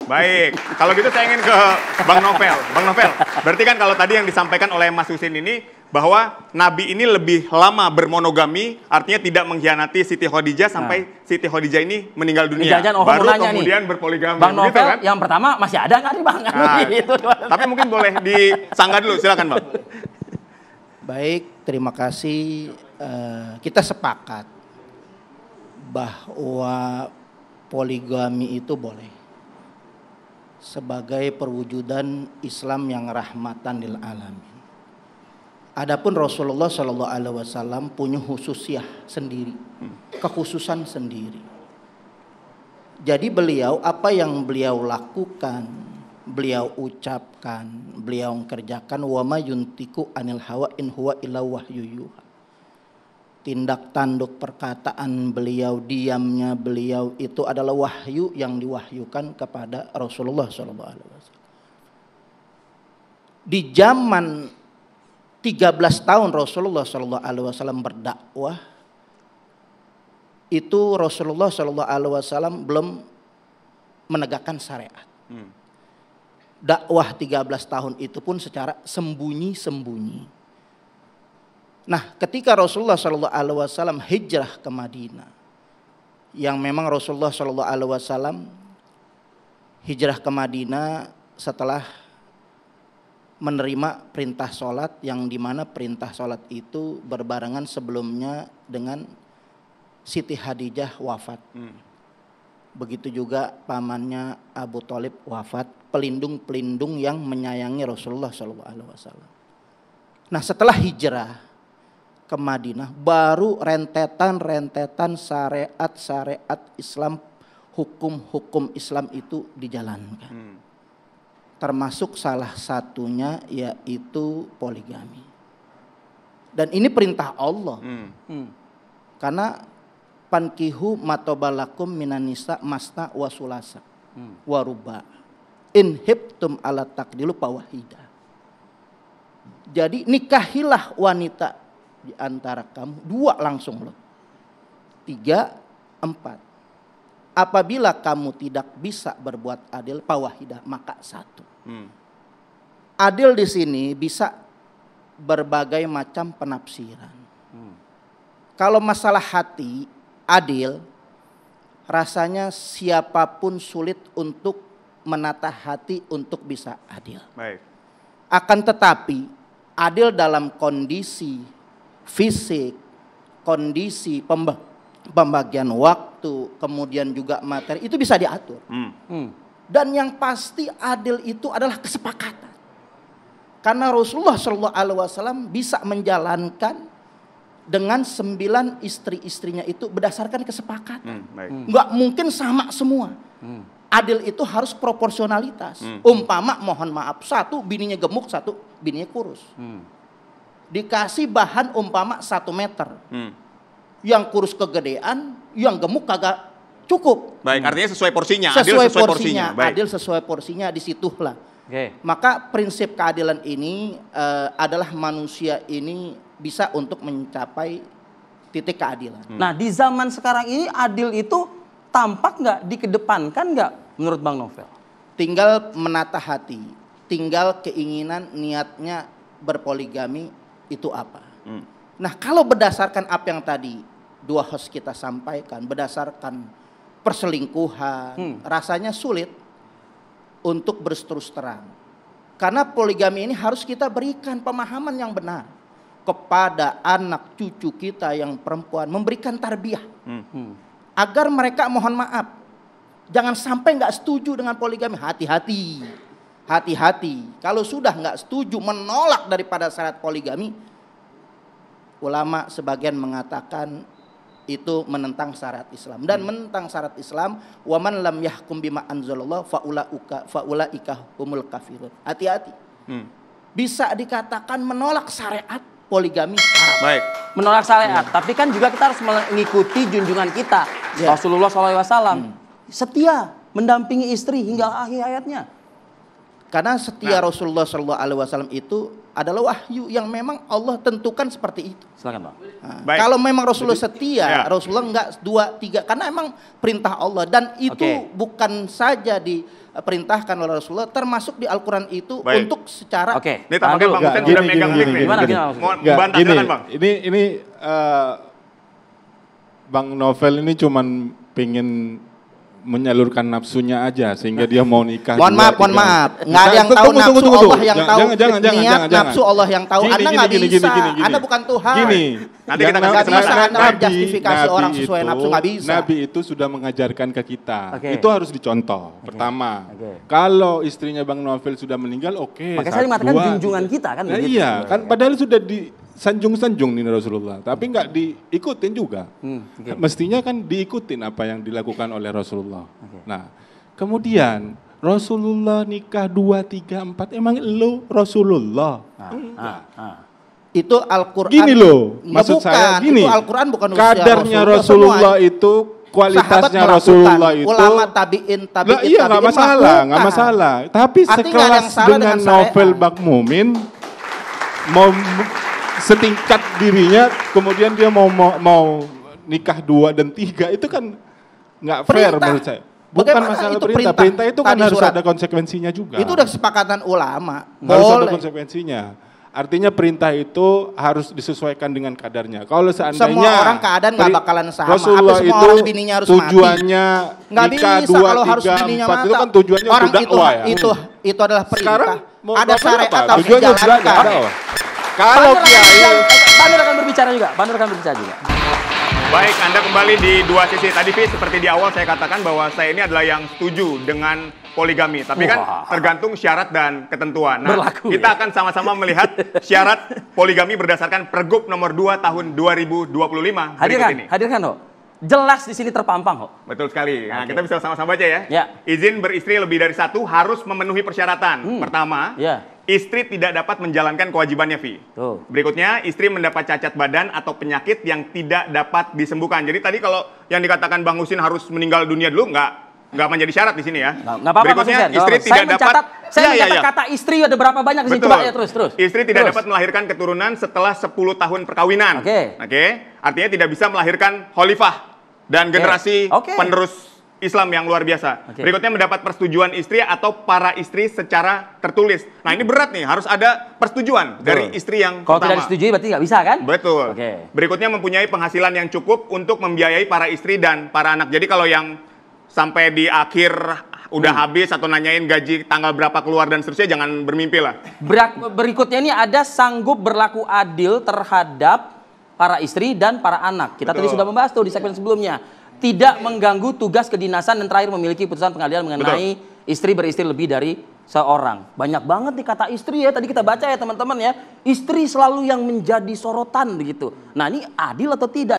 Baik, kalau gitu saya ingin ke Bang Novel. Bang Novel, berarti kan kalau tadi yang disampaikan oleh Mas Husin ini bahwa Nabi ini lebih lama bermonogami, artinya tidak mengkhianati Siti Khadijah sampai Siti Khadijah ini meninggal dunia. Baru kemudian berpoligami. Bang Novel, kan? yang pertama masih ada nggak nih Bang? Gitu. Tapi mungkin boleh disanggah dulu, silakan Bang. Baik, terima kasih. Kita sepakat bahwa poligami itu boleh sebagai perwujudan Islam yang rahmatan lil alamin. Adapun Rasulullah Shallallahu Alaihi Wasallam punya khususiyah sendiri, kekhususan sendiri. Jadi beliau apa yang beliau lakukan, beliau ucapkan, beliau kerjakan, wa ma yuntiku anil hawa in huwa illa wahyu yuha. Tindak tanduk perkataan beliau, diamnya beliau itu adalah wahyu yang diwahyukan kepada Rasulullah SAW. Di zaman 13 tahun Rasulullah SAW berdakwah, itu Rasulullah SAW belum menegakkan syariat. Dakwah 13 tahun itu pun secara sembunyi-sembunyi. Nah, ketika Rasulullah SAW hijrah ke Madinah, yang memang Rasulullah SAW hijrah ke Madinah setelah menerima perintah sholat, yang dimana perintah sholat itu berbarengan sebelumnya dengan Siti Khadijah wafat. Begitu juga pamannya Abu Thalib wafat, pelindung-pelindung yang menyayangi Rasulullah SAW. Nah, setelah hijrah ke Madinah, baru rentetan syariat Islam, hukum-hukum Islam itu dijalankan. Termasuk salah satunya yaitu poligami. Dan ini perintah Allah. Karena pankihu matobalakum minan nisa masna wa sulasa wa ruba in hibtum ala takdilu fawahida. Jadi nikahilah wanita di antara kamu, 2 langsung loh, 3, 4. Apabila kamu tidak bisa berbuat adil, fawahidah, maka 1. Adil di sini bisa berbagai macam penafsiran. Kalau masalah hati, adil, rasanya siapapun sulit untuk menata hati untuk bisa adil. Baik. Akan tetapi adil dalam kondisi fisik, kondisi pembagian waktu, kemudian juga materi, itu bisa diatur. Dan yang pasti adil itu adalah kesepakatan. Karena Rasulullah SAW bisa menjalankan dengan 9 istri-istrinya itu berdasarkan kesepakatan. Nggak mungkin sama semua. Adil itu harus proporsionalitas. Umpama mohon maaf, 1 bininya gemuk, 1 bininya kurus. Dikasih bahan umpama 1 meter. Yang kurus kegedean, yang gemuk kagak cukup. Baik, artinya sesuai porsinya. Sesuai adil sesuai porsinya. Baik. Adil sesuai porsinya, disitulah. Maka prinsip keadilan ini adalah manusia ini bisa untuk mencapai titik keadilan. Nah, di zaman sekarang ini adil itu tampak nggak, dikedepankan nggak menurut Bang Novel? Tinggal menata hati, tinggal keinginan niatnya berpoligami itu apa. Nah, kalau berdasarkan apa yang tadi 2 host kita sampaikan, berdasarkan perselingkuhan, rasanya sulit untuk berterus terang. Karena poligami ini harus kita berikan pemahaman yang benar kepada anak cucu kita yang perempuan, memberikan tarbiyah. Agar mereka, mohon maaf, jangan sampai nggak setuju dengan poligami. Hati-hati. Kalau sudah nggak setuju, menolak daripada syarat poligami, ulama sebagian mengatakan itu menentang syariat Islam. Dan menentang syariat Islam, wa man lam yahkum bima anzalallah faulaika humul kafirun. Hati-hati. Bisa dikatakan menolak syariat poligami haram. Baik. Menolak syariat, tapi kan juga kita harus mengikuti junjungan kita, Rasulullah SAW. Setia mendampingi istri hingga akhir hayatnya. Karena setia Rasulullah SAW itu adalah wahyu yang memang Allah tentukan seperti itu. Silakan Bang. Nah, Baik. kalau memang Rasulullah setia, Ya. Rasulullah enggak 2, 3, karena emang perintah Allah dan itu Oke. bukan saja diperintahkan oleh Rasulullah, termasuk di Al-Quran itu Baik. untuk secara Oke. Ini tampaknya Bang Hussein sudah megang mic nih. Gimana maksudnya? Mau Nggak, membantah, gini, silakan Bang. Ini Bang Novel ini cuman pengen menyalurkan nafsunya aja sehingga dia mau nikah. Mohon maaf, mohon maaf. Nggak ada yang tahu nafsu, Allah yang tahu. Niat nafsu Allah yang tahu. Anda nggak bisa. Anda bukan Tuhan. Gini. Nanti kita kasih nggak bisa kesempatan. Anda menjustifikasi orang sesuai nafsu, nggak bisa. Nabi itu sudah mengajarkan ke kita. Oke. Itu harus dicontoh. Pertama, Oke. kalau istrinya Bang Novel sudah meninggal, oke. Makanya saya mengatakan junjungan kita kan Nah, begitu. iya, kan padahal sudah disanjung-sanjung nih Rasulullah, tapi nggak diikutin juga. Oke. Mestinya kan diikutin apa yang dilakukan oleh Rasulullah. Nah, kemudian Rasulullah nikah 2, 3, 4, emang lo Rasulullah? Itu Al-Quran. Gini loh, Nggak, maksud bukan. saya gini, Itu Al-Quran bukan usia kadarnya Rasulullah Rasulullah itu, kualitasnya Sahabat Rasulullah melakukan. itu, Ulama tabi'in lah, iya nggak masalah, nggak masalah. Tapi Artinya nggak ada yang sekelas salah dengan dengan syariat. Novel Bakmumin, mau setingkat dirinya, kemudian dia mau nikah 2 dan 3, itu kan nggak fair Perintah. menurut saya. Bukan Bagaimana masalah itu perintah. perintah? Perintah itu kan Tadi harus surat. ada konsekuensinya juga. Itu udah kesepakatan ulama. Harus ada Boleh. konsekuensinya. Artinya perintah itu harus disesuaikan dengan kadarnya. Kalau seandainya Semua orang keadaan nggak bakalan sama. Rasulullah Apa semua itu orang bininya harus mati? tujuannya Nggak nikah bisa 2, kalau harus 3, bininya 4 mati. itu kan tujuannya Orang untuk dakwah ya. Itu adalah perintah. Sekarang mau ada dakwah syariat apa? harus Tujuannya sudah dijalankan. dakwah. Kalau kiai Bandar akan berbicara juga. Bandar akan berbicara juga. Baik, Anda kembali di dua sisi. Tadi Fi, seperti di awal saya katakan bahwa saya ini adalah yang setuju dengan poligami. Tapi kan Wah. tergantung syarat dan ketentuan. Nah, Berlaku, kita ya? akan sama-sama melihat syarat poligami berdasarkan Pergub nomor 2 tahun 2025 berikut ini. Hadirkan Ho. Jelas di sini terpampang Ho. Betul sekali. Nah, Oke. kita bisa sama-sama baca ya. Ya. Izin beristri lebih dari 1 harus memenuhi persyaratan. Pertama, Ya. istri tidak dapat menjalankan kewajibannya, Vi. Tuh. Berikutnya, istri mendapat cacat badan atau penyakit yang tidak dapat disembuhkan. Jadi tadi kalau yang dikatakan Bang Husin harus meninggal dunia dulu, nggak menjadi syarat di sini ya. Nggak apa-apa Mas Berikutnya, Hussein. istri Saya tidak dapat. mencatat, saya Iya, mencatat iya. kata istri ada berapa banyak di sini. Betul. Coba ya terus. Istri tidak Terus. dapat melahirkan keturunan setelah 10 tahun perkawinan. Oke. Artinya tidak bisa melahirkan khalifah dan generasi Oke. penerus Islam yang luar biasa. Oke. Berikutnya mendapat persetujuan istri atau para istri secara tertulis. Nah, ini berat nih, harus ada persetujuan dari istri yang Kalau pertama. tidak disetujui berarti nggak bisa kan? Betul. Oke. Berikutnya mempunyai penghasilan yang cukup untuk membiayai para istri dan para anak. Jadi kalau yang sampai di akhir udah habis atau nanyain gaji tanggal berapa keluar dan seterusnya, jangan bermimpi lah. Berikutnya ini ada sanggup berlaku adil terhadap para istri dan para anak. Kita tadi Betul. sudah membahas tuh di segmen sebelumnya. Tidak mengganggu tugas kedinasan dan terakhir memiliki putusan pengadilan mengenai istri beristri lebih dari seorang. Banyak banget nih kata istri ya. Tadi kita baca ya teman-teman ya. Istri selalu yang menjadi sorotan begitu. Nah ini adil atau tidak?